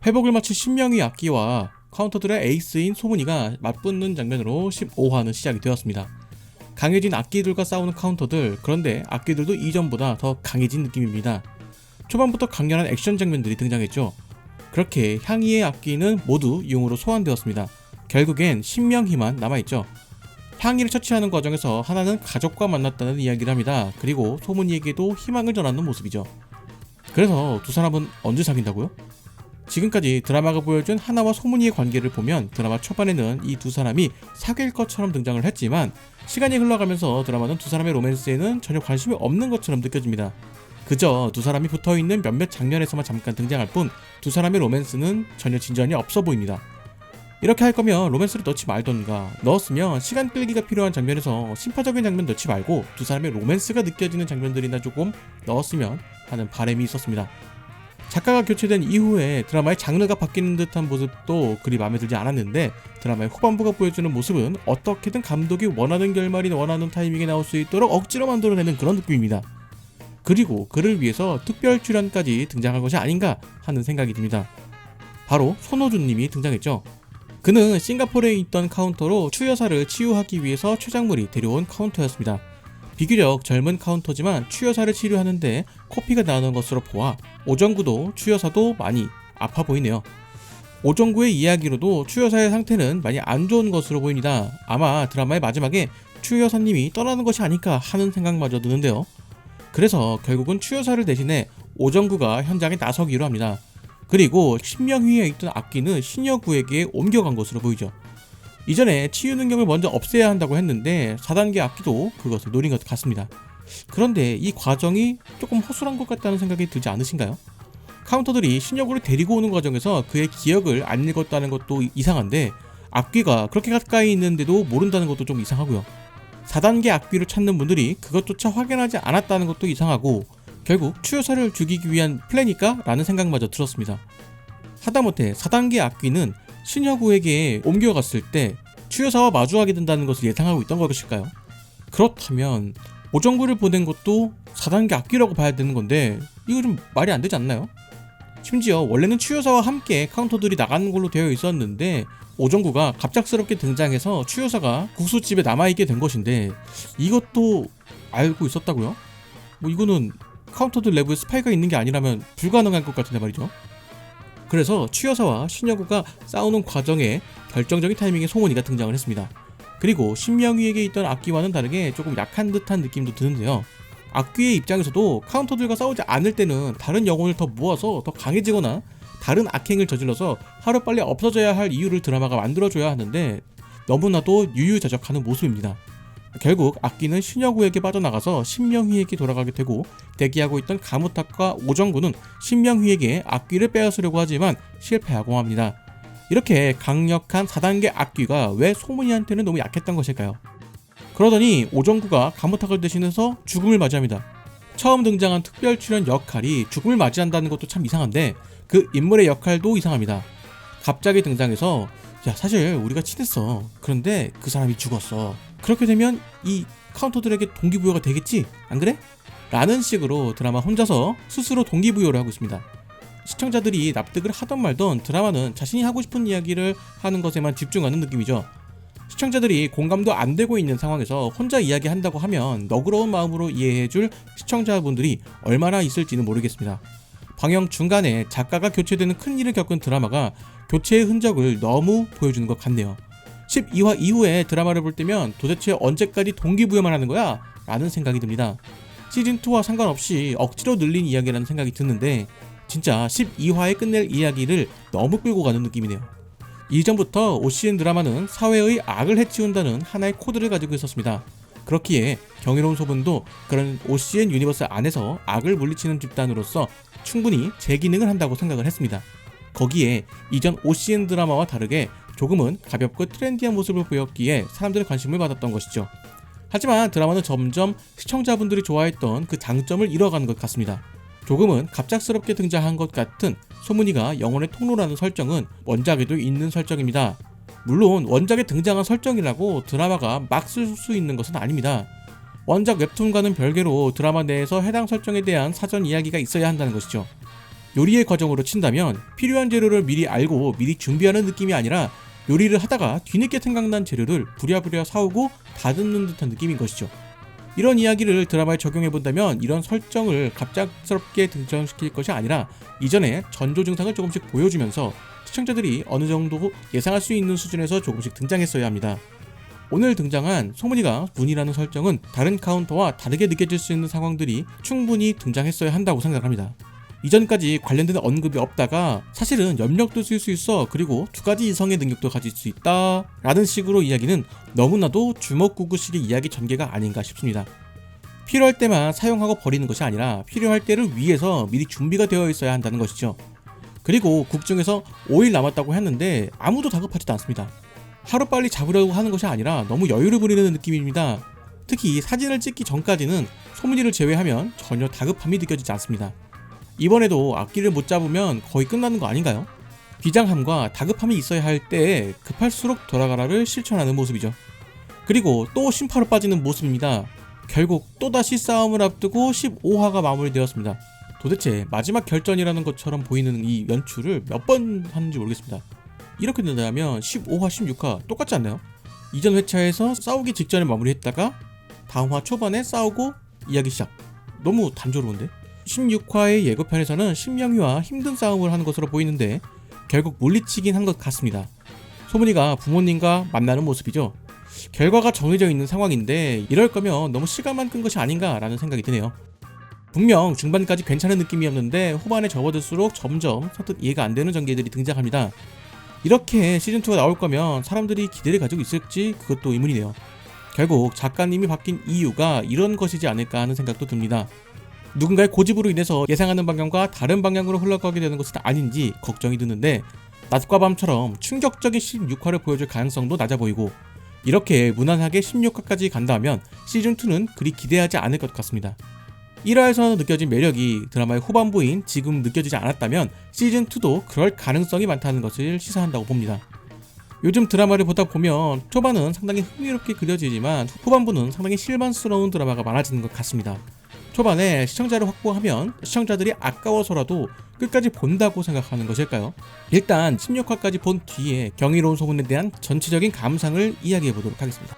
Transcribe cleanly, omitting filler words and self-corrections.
회복을 마친 신명희 악기와 카운터들의 에이스인 소문이가 맞붙는 장면으로 15화는 시작이 되었습니다. 강해진 악기들과 싸우는 카운터들, 그런데 악기들도 이전보다 더 강해진 느낌입니다. 초반부터 강렬한 액션 장면들이 등장했죠. 그렇게 향이의 악기는 모두 용으로 소환되었습니다. 결국엔 신명희만 남아있죠. 향이를 처치하는 과정에서 하나는 가족과 만났다는 이야기를 합니다. 그리고 소문이에게도 희망을 전하는 모습이죠. 그래서 두 사람은 언제 사귄다고요? 지금까지 드라마가 보여준 하나와 소문이의 관계를 보면 드라마 초반에는 이 두 사람이 사귈 것처럼 등장을 했지만 시간이 흘러가면서 드라마는 두 사람의 로맨스에는 전혀 관심이 없는 것처럼 느껴집니다. 그저 두 사람이 붙어있는 몇몇 장면에서만 잠깐 등장할 뿐 두 사람의 로맨스는 전혀 진전이 없어 보입니다. 이렇게 할 거면 로맨스를 넣지 말던가, 넣었으면 시간 끌기가 필요한 장면에서 심파적인 장면 넣지 말고 두 사람의 로맨스가 느껴지는 장면들이나 조금 넣었으면 하는 바람이 있었습니다. 작가가 교체된 이후에 드라마의 장르가 바뀌는 듯한 모습도 그리 마음에 들지 않았는데, 드라마의 후반부가 보여주는 모습은 어떻게든 감독이 원하는 결말이 원하는 타이밍에 나올 수 있도록 억지로 만들어내는 그런 느낌입니다. 그리고 그를 위해서 특별 출연까지 등장한 것이 아닌가 하는 생각이 듭니다. 바로 손호준님이 등장했죠. 그는 싱가포르에 있던 카운터로 추 여사를 치유하기 위해서 최작물이 데려온 카운터였습니다. 비교적 젊은 카운터지만 추 여사를 치료하는데 코피가 나는 것으로 보아 오정구도 추 여사도 많이 아파 보이네요. 오정구의 이야기로도 추 여사의 상태는 많이 안 좋은 것으로 보입니다. 아마 드라마의 마지막에 추 여사님이 떠나는 것이 아닐까 하는 생각마저 드는데요. 그래서 결국은 추 여사를 대신해 오정구가 현장에 나서기로 합니다. 그리고 신명희에 있던 악기는 신여구에게 옮겨간 것으로 보이죠. 이전에 치유 능력을 먼저 없애야 한다고 했는데 4단계 악기도 그것을 노린 것 같습니다. 그런데 이 과정이 조금 허술한 것 같다는 생각이 들지 않으신가요? 카운터들이 신여구를 데리고 오는 과정에서 그의 기억을 안 읽었다는 것도 이상한데, 악기가 그렇게 가까이 있는데도 모른다는 것도 좀 이상하고요. 4단계 악기를 찾는 분들이 그것조차 확인하지 않았다는 것도 이상하고, 결국 추여사를 죽이기 위한 플랜일까? 라는 생각마저 들었습니다. 하다못해 4단계 악기는 신여구에게 옮겨갔을 때 추여사와 마주하게 된다는 것을 예상하고 있던 것일까요? 그렇다면 오정구를 보낸 것도 4단계 악기라고 봐야 되는 건데, 이거 좀 말이 안 되지 않나요? 심지어 원래는 추여사와 함께 카운터들이 나가는 걸로 되어 있었는데 오정구가 갑작스럽게 등장해서 추여사가 국수집에 남아있게 된 것인데, 이것도 알고 있었다고요? 이거는 카운터들 내부에 스파이가 있는 게 아니라면 불가능할 것 같은데 말이죠. 그래서 추여사와 신여구가 싸우는 과정에 결정적인 타이밍에 송은이가 등장을 했습니다. 그리고 신명희에게 있던 악기와는 다르게 조금 약한 듯한 느낌도 드는데요. 악기의 입장에서도 카운터들과 싸우지 않을 때는 다른 영혼을 더 모아서 더 강해지거나 다른 악행을 저질러서 하루빨리 없어져야 할 이유를 드라마가 만들어줘야 하는데 너무나도 유유자적하는 모습입니다. 결국 악기는 신여구에게 빠져나가서 신명희에게 돌아가게 되고, 대기하고 있던 가무탁과 오정구는 신명희에게 악기를 빼앗으려고 하지만 실패하고 맙니다. 이렇게 강력한 4단계 악기가 왜 소문이한테는 너무 약했던 것일까요? 그러더니 오정구가 가무탁을 대신해서 죽음을 맞이합니다. 처음 등장한 특별 출연 역할이 죽음을 맞이한다는 것도 참 이상한데, 그 인물의 역할도 이상합니다. 갑자기 등장해서 야, 사실 우리가 친했어. 그런데 그 사람이 죽었어. 그렇게 되면 이 카운터들에게 동기부여가 되겠지? 안 그래? 라는 식으로 드라마 혼자서 스스로 동기부여를 하고 있습니다. 시청자들이 납득을 하던 말던 드라마는 자신이 하고 싶은 이야기를 하는 것에만 집중하는 느낌이죠. 시청자들이 공감도 안 되고 있는 상황에서 혼자 이야기한다고 하면 너그러운 마음으로 이해해줄 시청자분들이 얼마나 있을지는 모르겠습니다. 방영 중간에 작가가 교체되는 큰일을 겪은 드라마가 교체의 흔적을 너무 보여주는 것 같네요. 12화 이후에 드라마를 볼 때면 도대체 언제까지 동기부여만 하는 거야? 라는 생각이 듭니다. 시즌2와 상관없이 억지로 늘린 이야기라는 생각이 드는데, 진짜 12화에 끝낼 이야기를 너무 끌고 가는 느낌이네요. 이전부터 OCN 드라마는 사회의 악을 해치운다는 하나의 코드를 가지고 있었습니다. 그렇기에 경이로운 소문도 그런 OCN 유니버스 안에서 악을 물리치는 집단으로서 충분히 제 기능을 한다고 생각을 했습니다. 거기에 이전 OCN 드라마와 다르게 조금은 가볍고 트렌디한 모습을 보였기에 사람들의 관심을 받았던 것이죠. 하지만 드라마는 점점 시청자분들이 좋아했던 그 장점을 잃어가는 것 같습니다. 조금은 갑작스럽게 등장한 것 같은 소문이가 영혼의 통로라는 설정은 원작에도 있는 설정입니다. 물론 원작에 등장한 설정이라고 드라마가 막 쓸 수 있는 것은 아닙니다. 원작 웹툰과는 별개로 드라마 내에서 해당 설정에 대한 사전 이야기가 있어야 한다는 것이죠. 요리의 과정으로 친다면 필요한 재료를 미리 알고 미리 준비하는 느낌이 아니라 요리를 하다가 뒤늦게 생각난 재료를 부랴부랴 사오고 다듬는 듯한 느낌인 것이죠. 이런 이야기를 드라마에 적용해본다면 이런 설정을 갑작스럽게 등장시킬 것이 아니라 이전에 전조 증상을 조금씩 보여주면서 시청자들이 어느 정도 예상할 수 있는 수준에서 조금씩 등장했어야 합니다. 오늘 등장한 소문이가 문이라는 설정은 다른 카운터와 다르게 느껴질 수 있는 상황들이 충분히 등장했어야 한다고 생각합니다. 이전까지 관련된 언급이 없다가 사실은 염력도 쓸 수 있어, 그리고 2가지 이성의 능력도 가질 수 있다 라는 식으로 이야기는 너무나도 주먹구구식의 이야기 전개가 아닌가 싶습니다. 필요할 때만 사용하고 버리는 것이 아니라 필요할 때를 위해서 미리 준비가 되어 있어야 한다는 것이죠. 그리고 국중에서 5일 남았다고 했는데 아무도 다급하지도 않습니다. 하루빨리 잡으려고 하는 것이 아니라 너무 여유를 부리는 느낌입니다. 특히 사진을 찍기 전까지는 소문이를 제외하면 전혀 다급함이 느껴지지 않습니다. 이번에도 악기를 못 잡으면 거의 끝나는 거 아닌가요? 비장함과 다급함이 있어야 할 때에 급할수록 돌아가라를 실천하는 모습이죠. 그리고 또 심파로 빠지는 모습입니다. 결국 또다시 싸움을 앞두고 15화가 마무리되었습니다. 도대체 마지막 결전이라는 것처럼 보이는 이 연출을 몇 번 하는지 모르겠습니다. 이렇게 된다면 15화, 16화 똑같지 않나요? 이전 회차에서 싸우기 직전에 마무리했다가 다음 화 초반에 싸우고 이야기 시작. 너무 단조로운데? 16화의 예고편에서는 신명희와 힘든 싸움을 하는 것으로 보이는데 결국 물리치긴 한 것 같습니다. 소문이가 부모님과 만나는 모습이죠. 결과가 정해져 있는 상황인데 이럴 거면 너무 시간만 끈 것이 아닌가 라는 생각이 드네요. 분명 중반까지 괜찮은 느낌이었는데 후반에 접어들수록 점점 선뜻 이해가 안 되는 전개들이 등장합니다. 이렇게 시즌2가 나올 거면 사람들이 기대를 가지고 있을지 그것도 의문이네요. 결국 작가님이 바뀐 이유가 이런 것이지 않을까 하는 생각도 듭니다. 누군가의 고집으로 인해서 예상하는 방향과 다른 방향으로 흘러가게 되는 것은 아닌지 걱정이 드는데 낮과 밤처럼 충격적인 16화를 보여줄 가능성도 낮아 보이고 이렇게 무난하게 16화까지 간다면 시즌2는 그리 기대하지 않을 것 같습니다. 1화에서 느껴진 매력이 드라마의 후반부인 지금 느껴지지 않았다면 시즌2도 그럴 가능성이 많다는 것을 시사한다고 봅니다. 요즘 드라마를 보다 보면 초반은 상당히 흥미롭게 그려지지만 후반부는 상당히 실망스러운 드라마가 많아지는 것 같습니다. 초반에 시청자를 확보하면 시청자들이 아까워서라도 끝까지 본다고 생각하는 것일까요? 일단 16화까지 본 뒤에 경이로운 소문에 대한 전체적인 감상을 이야기해 보도록 하겠습니다.